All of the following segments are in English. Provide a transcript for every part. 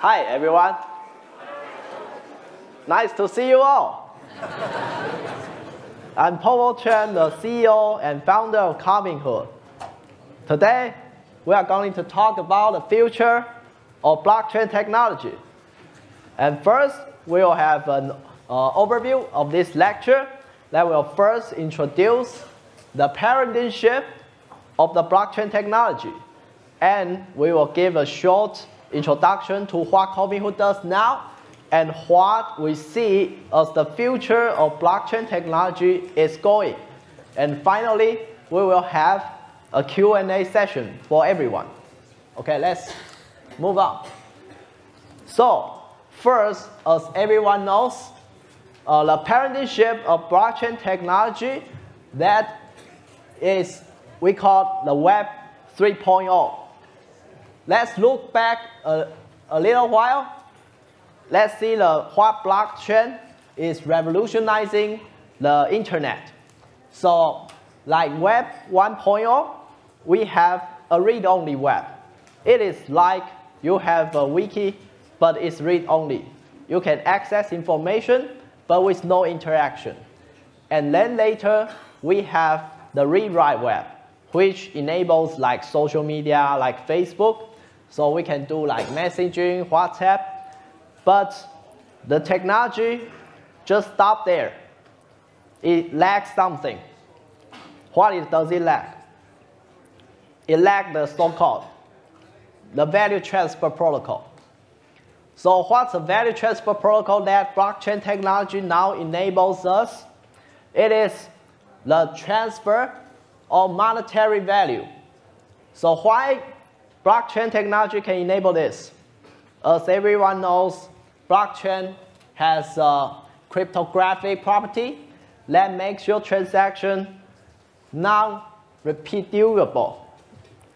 Hi, everyone. Nice to see you all. I'm Popo Chen, the CEO and founder of Cobinhood. Today, we are going to talk about the future of blockchain technology. And first, we will have an overview of this lecture that will first introduce the paradigm shift of the blockchain technology. And we will give a short introduction to what Cobinhood does now and what we see as the future of blockchain technology is going. And finally, we will have a Q&A session for everyone. Okay, let's move on. So, first, as everyone knows, the paradigm shift of blockchain technology, that is, we call the Web 3.0. Let's look back a little while. Let's see what blockchain is revolutionizing the internet. So, like Web 1.0, we have a read-only web. It is like you have a wiki, but it's read-only. You can access information, but with no interaction. And then later, we have the read-write web, which enables like social media, like Facebook. So we can do like messaging, WhatsApp. But the technology just stopped there. It lacks something. What does it lack? It lacks the so-called the value transfer protocol. So what's the value transfer protocol that blockchain technology now enables us? It is the transfer of monetary value. So why blockchain technology can enable this? As everyone knows, blockchain has a cryptographic property that makes your transaction non-repeatable.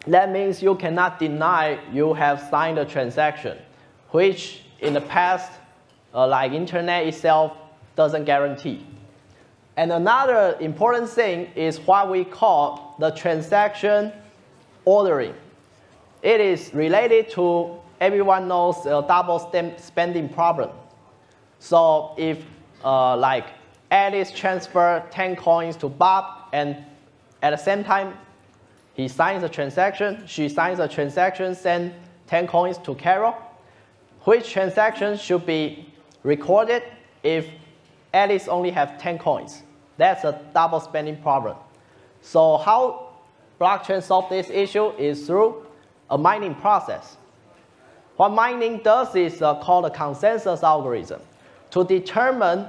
That means you cannot deny you have signed a transaction, which in the past, like internet itself, doesn't guarantee. And another important thing is what we call the transaction ordering. It is related to, everyone knows, a double spending problem. So if like Alice transfer 10 coins to Bob, and at the same time, he signs a transaction, she signs a transaction, send 10 coins to Carol. Which transaction should be recorded if Alice only has 10 coins? That's a double spending problem. So how blockchain solves this issue is through a mining process. What mining does is called a consensus algorithm to determine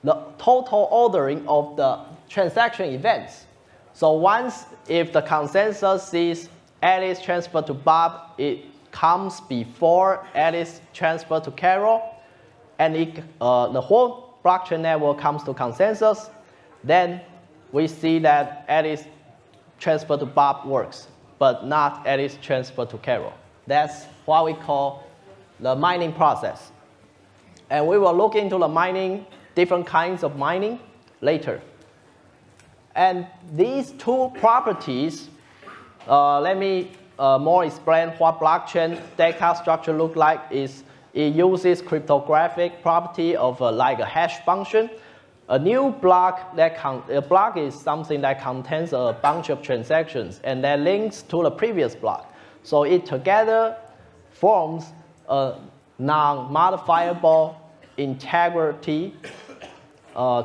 the total ordering of the transaction events. So once, if the consensus sees Alice transfer to Bob, it comes before Alice transfer to Carol, and the whole blockchain network comes to consensus, then we see that Alice transfer to Bob works, but not Alice transfer to Carol. That's what we call the mining process. And we will look into the mining, different kinds of mining later. And these two properties, let me more explain what blockchain data structure look like. Is it uses cryptographic property of like a hash function. A new block, a block is something that contains a bunch of transactions and that links to the previous block. So it together forms a non-modifiable integrity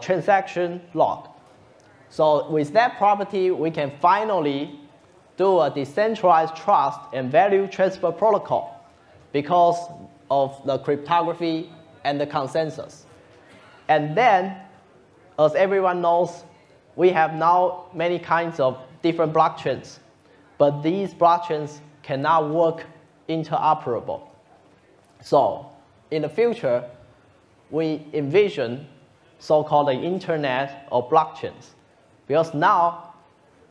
transaction log. So with that property, we can finally do a decentralized trust and value transfer protocol because of the cryptography and the consensus. And then, as everyone knows, we have now many kinds of different blockchains, but these blockchains cannot work interoperable. So in the future, we envision so-called the internet of blockchains. Because now,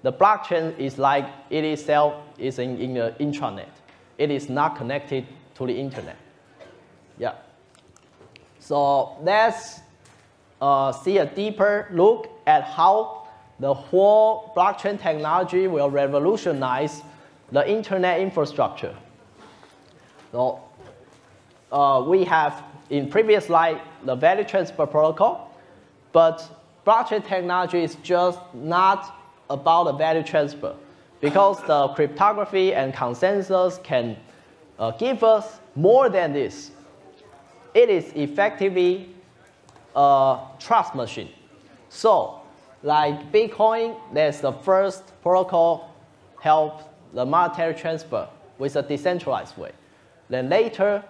the blockchain is like it itself is in the intranet. It is not connected to the internet. Yeah. So let's see a deeper look at how the whole blockchain technology will revolutionize the internet infrastructure. So we have in previous slide the value transfer protocol, but blockchain technology is just not about the value transfer, because the cryptography and consensus can give us more than this. It is effectively a trust machine. So, like Bitcoin, that's the first protocol help the monetary transfer with a decentralized way. Then later,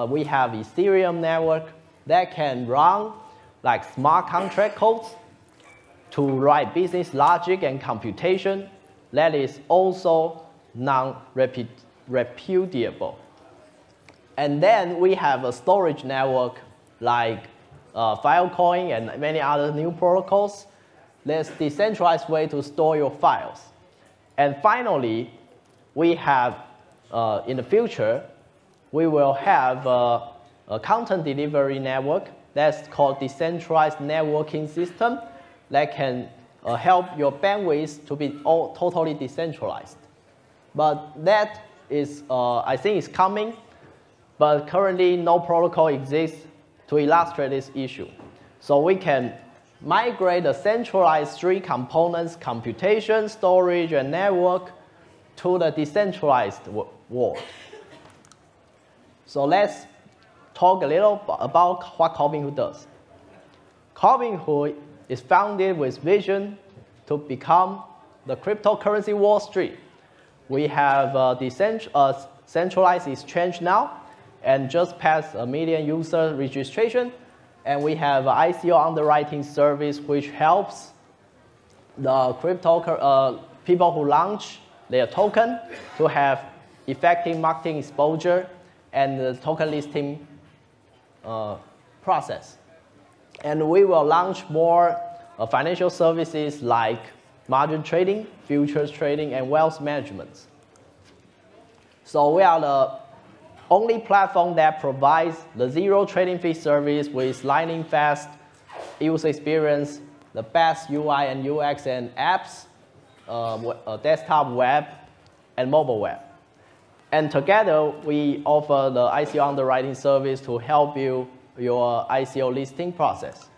we have Ethereum network that can run like smart contract codes to write business logic and computation that is also non-repudiable. And then we have a storage network like Filecoin and many other new protocols. There's decentralized way to store your files. And finally, we have, in the future, we will have a content delivery network that's called decentralized networking system that can help your bandwidth to be totally decentralized. But that is, I think, is coming. But currently, no protocol exists to illustrate this issue. So we can migrate the centralized three components, computation, storage, and network, to the decentralized world. So let's talk a little about what Cobinhood does. Cobinhood is founded with vision to become the cryptocurrency Wall Street. We have a centralized exchange now, and just passed 1 million user registration. And we have an ICO underwriting service which helps the people who launch their token to have effective marketing exposure and the token listing process. And we will launch more financial services like margin trading, futures trading, and wealth management. So we are the only platform that provides the zero trading fee service with lightning fast user experience, the best UI and UX and apps, desktop web, and mobile web. And together, we offer the ICO underwriting service to help you your ICO listing process.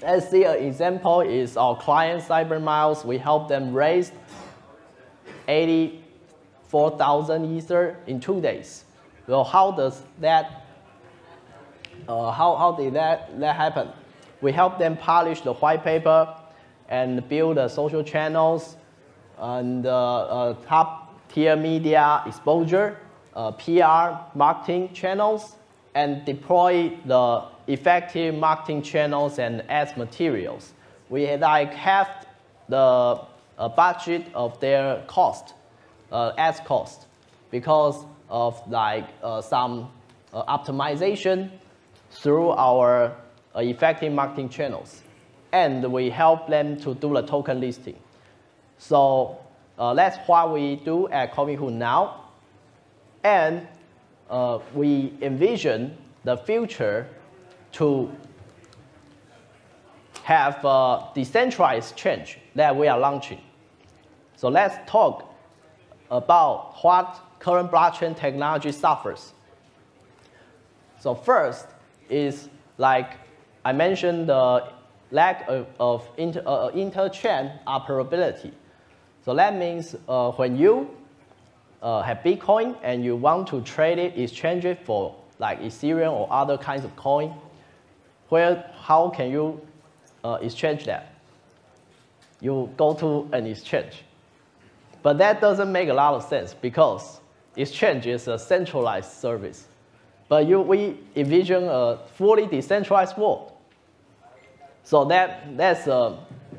Let's see an example is our client CyberMiles. We help them raise 84,000 Ether in 2 days. So how does that? How did that happen? We help them polish the white paper and build the social channels and top-tier media exposure, PR marketing channels, and deploy the effective marketing channels and ads materials. We like half the budget of their cost, ads cost, because of like some optimization through our effective marketing channels. And we help them to do the token listing. So that's what we do at Cobinhood now. And we envision the future to have a decentralized change that we are launching. So let's talk about what current blockchain technology suffers. So first is, like I mentioned, the lack of inter-chain operability. So that means when you have Bitcoin and you want to trade it, exchange it for like Ethereum or other kinds of coin, how can you exchange that? You go to an exchange. But that doesn't make a lot of sense because exchange is a centralized service. But we envision a fully decentralized world. So that's a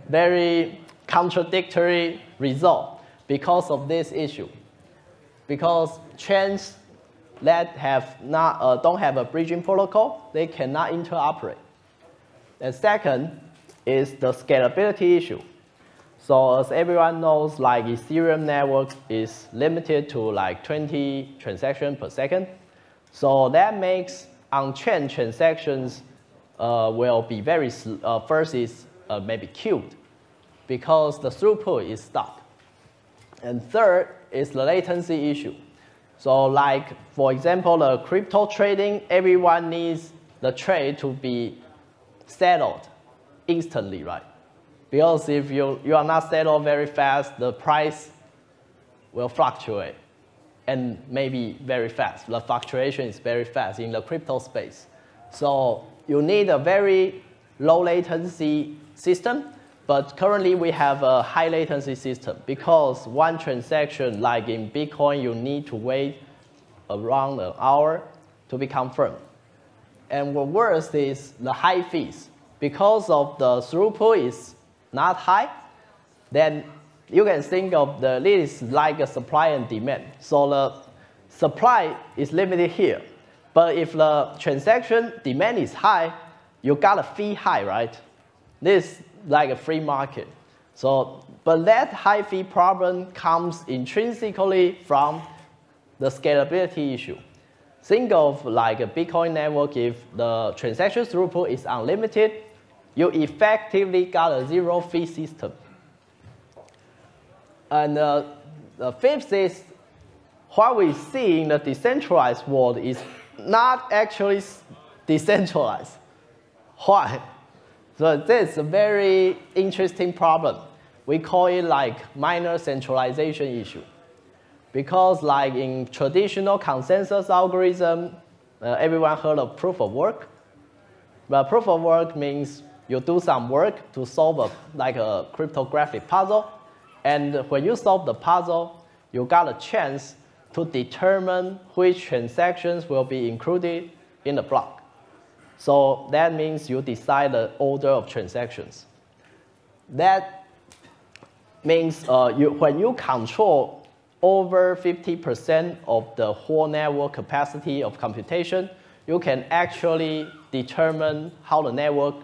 very contradictory result because of this issue. Because chains that don't have a bridging protocol, they cannot interoperate. And second is the scalability issue. So as everyone knows, like Ethereum network is limited to like 20 transactions per second. So that makes on-chain transactions will be very, first is maybe queued because the throughput is stuck. And third is the latency issue. So like, for example, the crypto trading, everyone needs the trade to be settled instantly, right? Because if you are not settled very fast, the price will fluctuate, and maybe very fast. The fluctuation is very fast in the crypto space. So you need a very low latency system, but currently we have a high latency system because one transaction, like in Bitcoin, you need to wait around an hour to be confirmed. And what worse is the high fees. Because of the throughput is not high, then you can think of this like a supply and demand. So the supply is limited here. But if the transaction demand is high, you got a fee high, right? This is like a free market. So, but that high fee problem comes intrinsically from the scalability issue. Think of like a Bitcoin network. If the transaction throughput is unlimited, you effectively got a zero fee system. And the fifth is what we see in the decentralized world is not actually decentralized. Why? So this is a very interesting problem. We call it like minor centralization issue. Because like in traditional consensus algorithm, everyone heard of proof of work. But proof of work means you do some work to solve like a cryptographic puzzle. And when you solve the puzzle, you got a chance to determine which transactions will be included in the block. So that means you decide the order of transactions. That means when you control over 50% of the whole network capacity of computation, you can actually determine how the network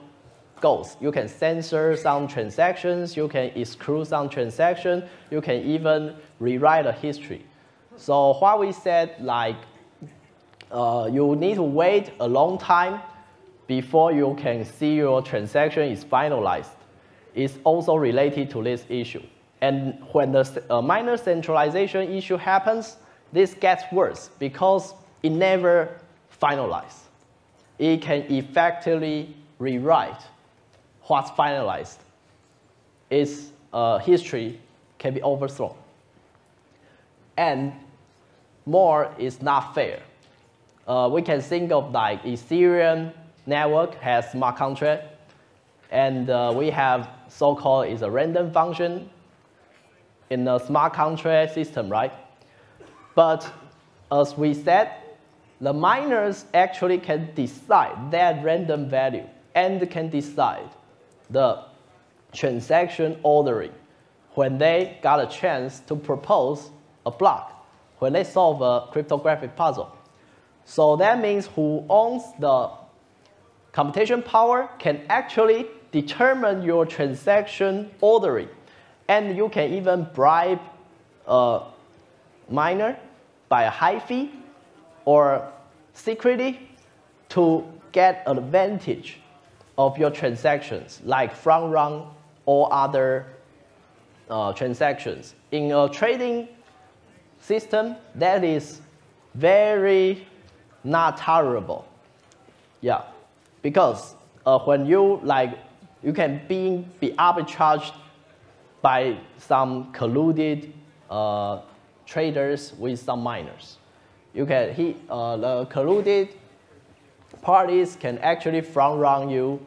goes. You can censor some transactions, you can exclude some transactions, you can even rewrite a history. So what we said, like, you need to wait a long time before you can see your transaction is finalized, is also related to this issue. And when the minor centralization issue happens, this gets worse because it never finalized. It can effectively rewrite what's finalized. Its history can be overthrown. And more is not fair. We can think of like Ethereum network has smart contract, and we have so-called is a random function in the smart contract system, right? But as we said, the miners actually can decide that random value and can decide the transaction ordering when they got a chance to propose a block, when they solve a cryptographic puzzle. So that means who owns the computation power can actually determine your transaction ordering. And you can even bribe a miner by a high fee or secretly to get advantage of your transactions, like front run or other transactions. In a trading system, that is very not tolerable. Yeah, because when you can be arbitraged by some colluded traders with some miners. The colluded parties can actually front run you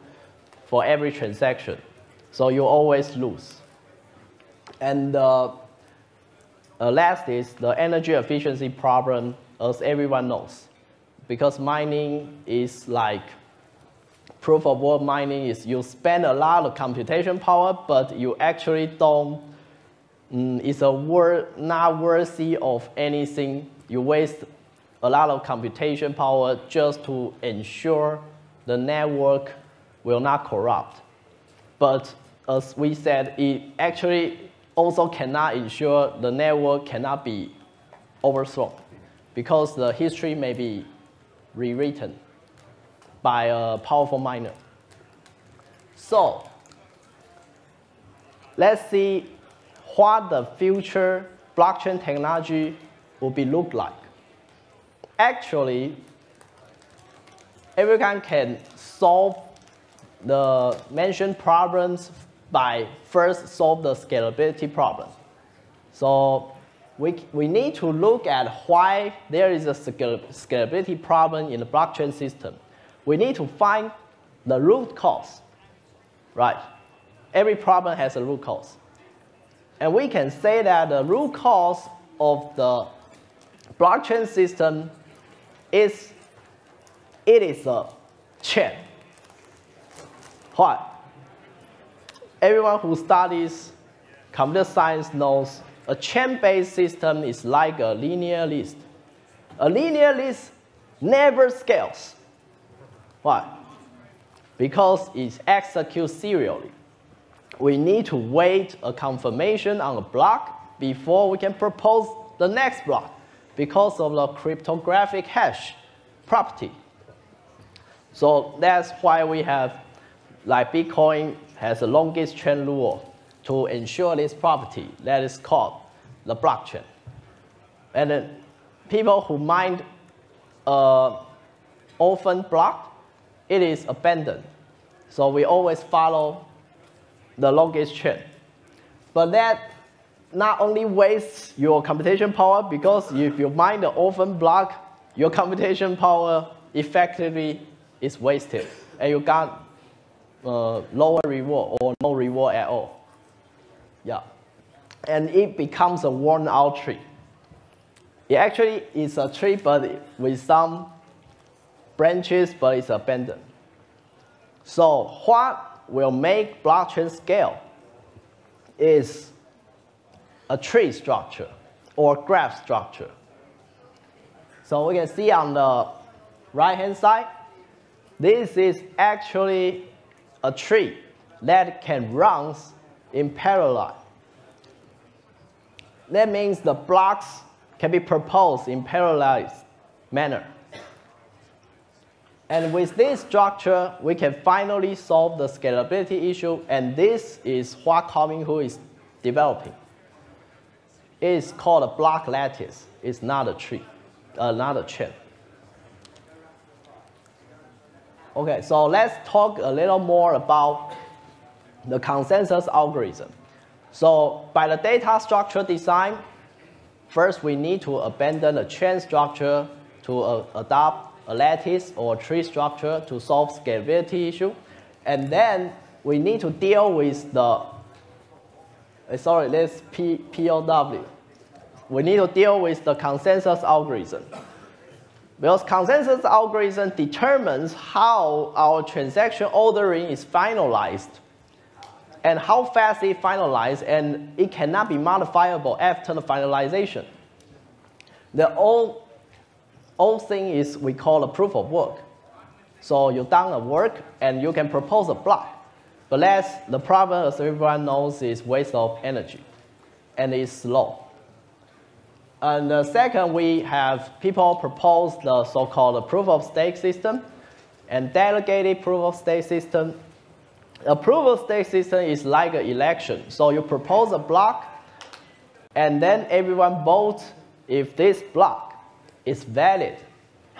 for every transaction, so you always lose. And last is the energy efficiency problem, as everyone knows, because mining is like proof of work mining is you spend a lot of computation power, but you actually don't, it's not worthy of anything. You waste a lot of computation power just to ensure the network will not corrupt. But as we said, it actually also cannot ensure the network cannot be overthrown because the history may be rewritten by a powerful miner. So let's see what the future blockchain technology will be look like. actually, everyone can solve the mentioned problems by first solve the scalability problem. So we need to look at why there is a scalability problem in the blockchain system. We need to find the root cause, right? Every problem has a root cause. And we can say that the root cause of the blockchain system is it is a chain. Why? Everyone who studies computer science knows a chain-based system is like a linear list. A linear list never scales. Why? Because it executes serially. We need to wait a confirmation on a block before we can propose the next block because of the cryptographic hash property. So that's why we have, like Bitcoin has the longest chain rule to ensure this property that is called the blockchain. And then people who mine orphan block, it is abandoned. So we always follow the longest chain. But that not only wastes your computation power, because if you mine the orphan block, your computation power effectively is wasted, and you got lower reward or no reward at all. Yeah, and it becomes a worn-out tree. It actually is a tree, but with some branches, but it's abandoned. So what will make blockchain scale is a tree structure or graph structure. So we can see on the right-hand side, this is actually a tree that can run in parallel. That means the blocks can be proposed in parallel manner. And with this structure, we can finally solve the scalability issue, and this is what Cobinhood is developing. It is called a block lattice. It's not a tree, not a chain. Okay, so let's talk a little more about the consensus algorithm. So by the data structure design, first we need to abandon a chain structure to adopt a lattice or tree structure to solve scalability issue. And then we need to deal with the, this POW. We need to deal with the consensus algorithm. Because consensus algorithm determines how our transaction ordering is finalized and how fast it finalized, and it cannot be modifiable after the finalization. The old thing is we call a proof of work. So you done a work and you can propose a block. But the problem, as everyone knows, is waste of energy and it's slow. And the second, we have people propose the so-called proof of stake system and delegated proof of stake system. A proof of stake system is like an election. So you propose a block and then everyone votes if this block is valid,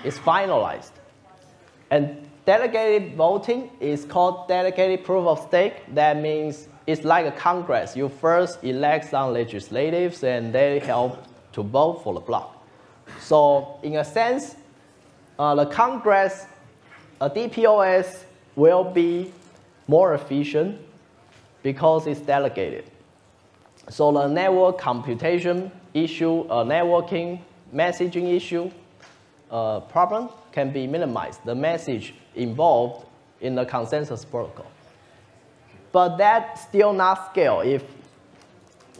is finalized. And delegated voting is called delegated proof of stake. That means it's like a Congress. You first elect some legislatives and they help to vote for the block. So in a sense, the Congress, a DPoS will be more efficient because it's delegated. So the network computation issue, networking messaging issue problem can be minimized. The message involved in the consensus protocol. But that still not scale if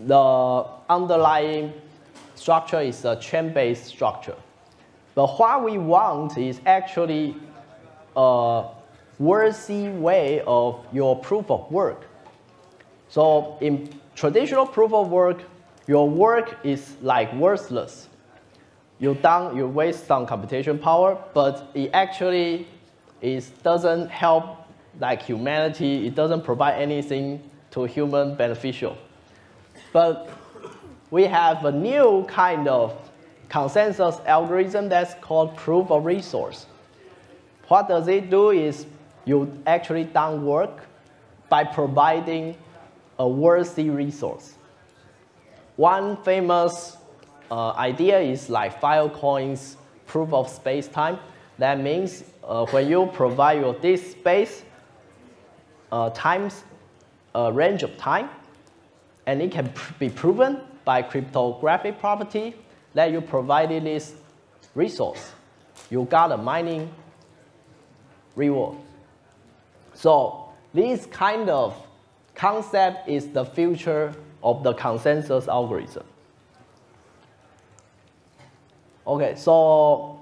the underlying structure is a chain-based structure. But what we want is actually a worthy way of your proof of work. So in traditional proof of work, your work is like worthless. You waste some computation power, but it actually doesn't help like humanity. It doesn't provide anything to human beneficial. But we have a new kind of consensus algorithm that's called proof of resource. What does it do is you actually done work by providing a worthy resource. One famous idea is like Filecoin's proof of space-time. That means when you provide your disk space times a range of time, and it can be proven by cryptographic property that you provided this resource. You got a mining reward. So this kind of concept is the future of the consensus algorithm. Okay, so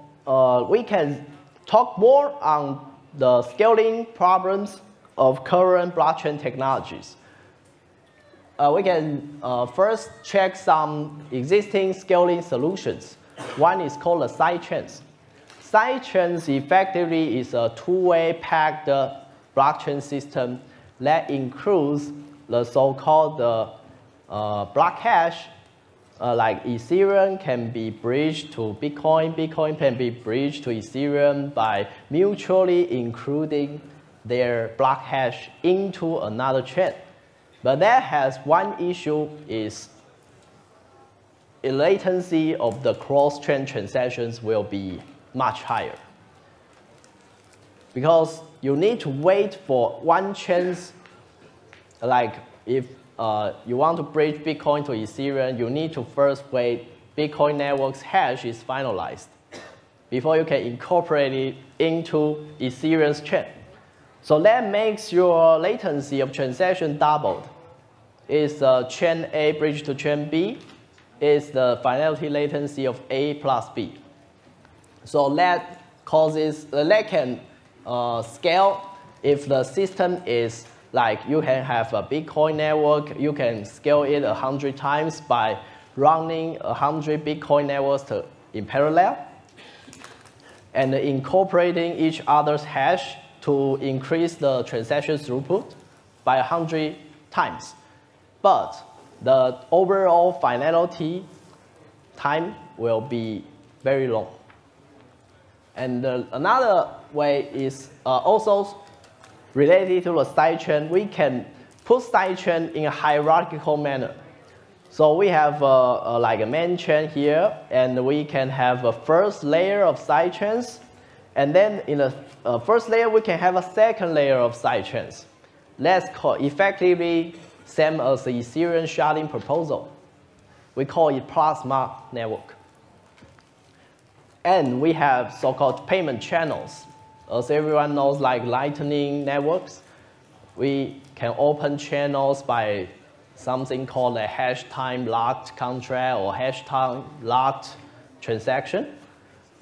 we can talk more on the scaling problems of current blockchain technologies. We can first check some existing scaling solutions. One is called the sidechains. Sidechains effectively is a two-way packed blockchain system that includes the so-called block hash, like Ethereum can be bridged to Bitcoin, Bitcoin can be bridged to Ethereum by mutually including their block hash into another chain. But that has one issue is the latency of the cross-chain transactions will be much higher. Because you need to wait for one chance, like if you want to bridge Bitcoin to Ethereum, you need to first wait Bitcoin network's hash is finalized before you can incorporate it into Ethereum's chain. So that makes your latency of transaction doubled. Is chain A bridged to chain B, is the finality latency of A plus B. So that causes, that can scale if the system is like you can have a Bitcoin network, you can scale it 100 times by running 100 Bitcoin networks in parallel and incorporating each other's hash to increase the transaction throughput by 100 times. But the overall finality time will be very long. And another way is also related to the sidechain. We can put sidechain in a hierarchical manner. So we have like a main chain here, and we can have a first layer of sidechains. And then in the first layer, we can have a second layer of sidechains. That's called effectively same as the Ethereum sharding proposal. We call it plasma network. And we have so-called payment channels. As everyone knows, like Lightning networks, we can open channels by something called a hash time locked contract or hash time locked transaction,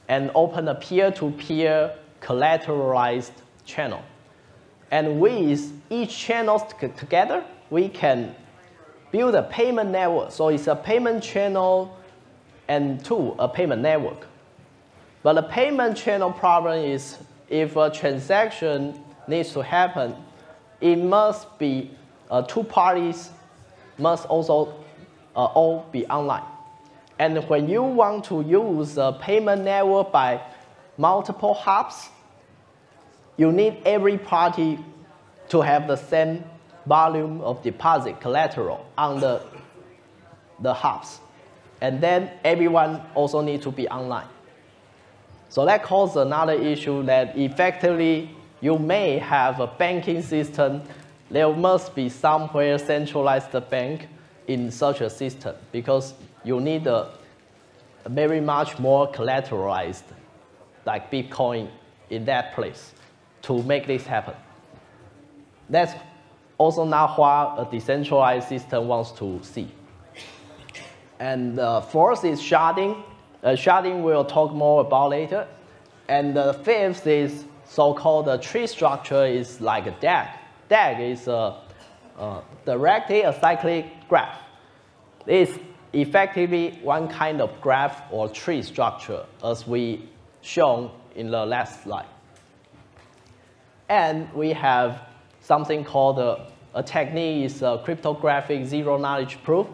and open a peer-to-peer collateralized channel. And with each channel together, we can build a payment network. So it's a payment channel and a payment network. But the payment channel problem is if a transaction needs to happen, it must be two parties must also all be online. And when you want to use a payment network by multiple hubs, you need every party to have the same volume of deposit collateral on the hubs. And then everyone also needs to be online. So that causes another issue that effectively you may have a banking system. There must be somewhere centralized bank in such a system because you need a very much more collateralized like Bitcoin in that place to make this happen. That's also not what a decentralized system wants to see. And fourth is sharding. Sharding we'll talk more about later. And the fifth is so-called tree structure is like a DAG. DAG is directly acyclic graph. It's effectively one kind of graph or tree structure as we shown in the last slide. And we have something called a technique is a cryptographic zero knowledge proof.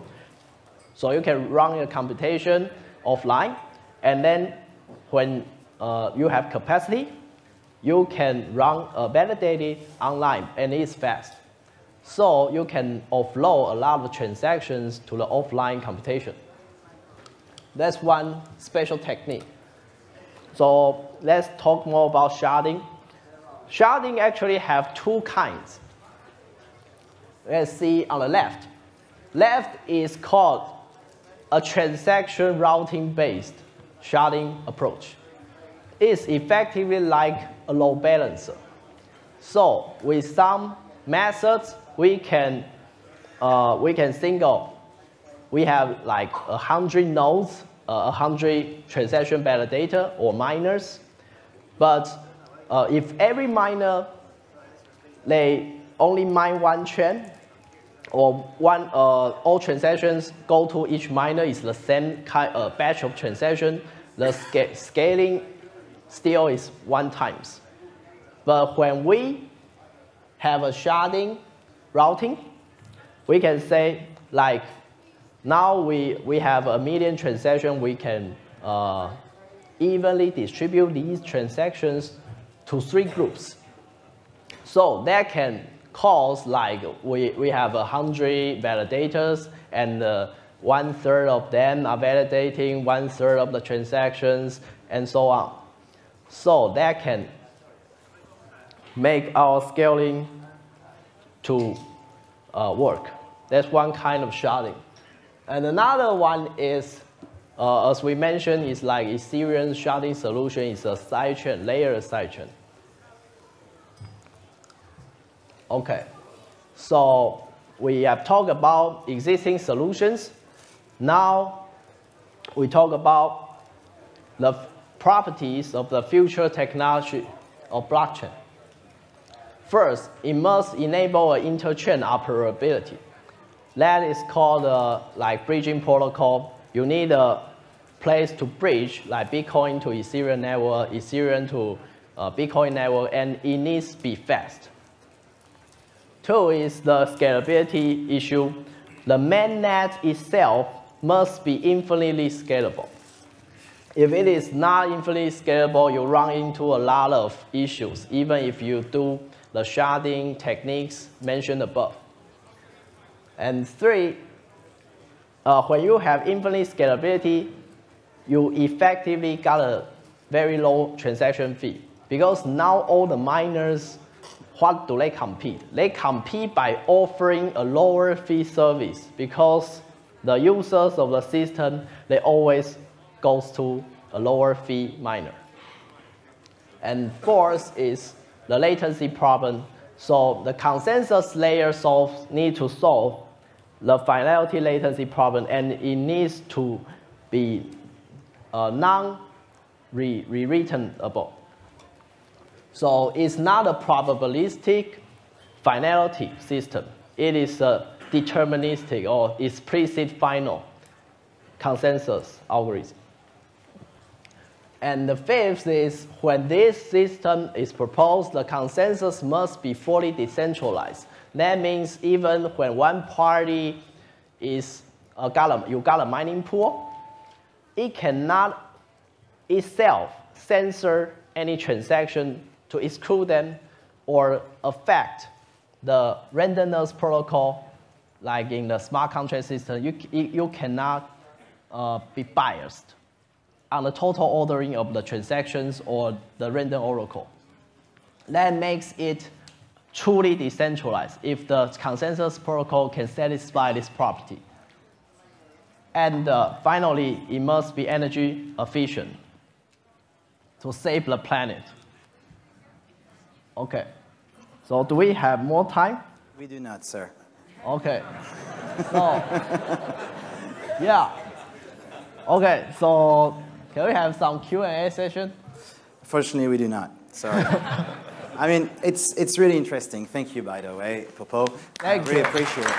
So you can run your computation offline, And then when you have capacity, you can run validated online, and it's fast. So you can offload a lot of transactions to the offline computation. That's one special technique. So let's talk more about sharding. Sharding actually have two kinds. Let's see on the left. Left is called a transaction routing based sharding approach. It's effectively like a load balancer. So with some methods, we can think of, we have like 100 nodes, 100 transaction validator or miners. But if every miner, they only mine one chain, or all transactions go to each miner is the same kind of batch of transaction, the scaling still is 1 times. But when we have a sharding routing, we can say like, now we have 1 million transactions, we can evenly distribute these transactions to 3 groups. So that can cause like we have 100 validators, and 1/3 of them are validating 1/3 of the transactions, and so on. So that can make our scaling to work. That's one kind of sharding. And another one is, as we mentioned, is like Ethereum sharding solution is a sidechain, layered sidechain. Okay, so we have talked about existing solutions. Now we talk about the properties of the future technology of blockchain. First, it must enable an interchain operability. That is called like bridging protocol. You need a place to bridge, like Bitcoin to Ethereum network, Ethereum to Bitcoin network, and it needs to be fast. 2 is the scalability issue. The mainnet itself must be infinitely scalable. If it is not infinitely scalable, you run into a lot of issues, even if you do the sharding techniques mentioned above. And 3, when you have infinite scalability, you effectively got a very low transaction fee. Because now all the miners, what do they compete? They compete by offering a lower fee service, because the users of the system, they always goes to a lower fee miner. And 4th is the latency problem. So the consensus layer need to solve the finality latency problem, and it needs to be non-returnable. So it's not a probabilistic finality system. It is a deterministic or explicit final consensus algorithm. And the 5th is, when this system is proposed, the consensus must be fully decentralized. That means even when one party is you got a mining pool, it cannot itself censor any transaction to exclude them or affect the randomness protocol, like in the smart contract system. You cannot be biased on the total ordering of the transactions or the random oracle. That makes it truly decentralized if the consensus protocol can satisfy this property. And finally, it must be energy efficient to save the planet. Okay, so do we have more time? We do not, sir. Okay, so, yeah. Okay, so can we have some Q&A session? Fortunately, we do not. Sorry. I mean, it's really interesting. Thank you, by the way, Popo. Thank you. I really appreciate it.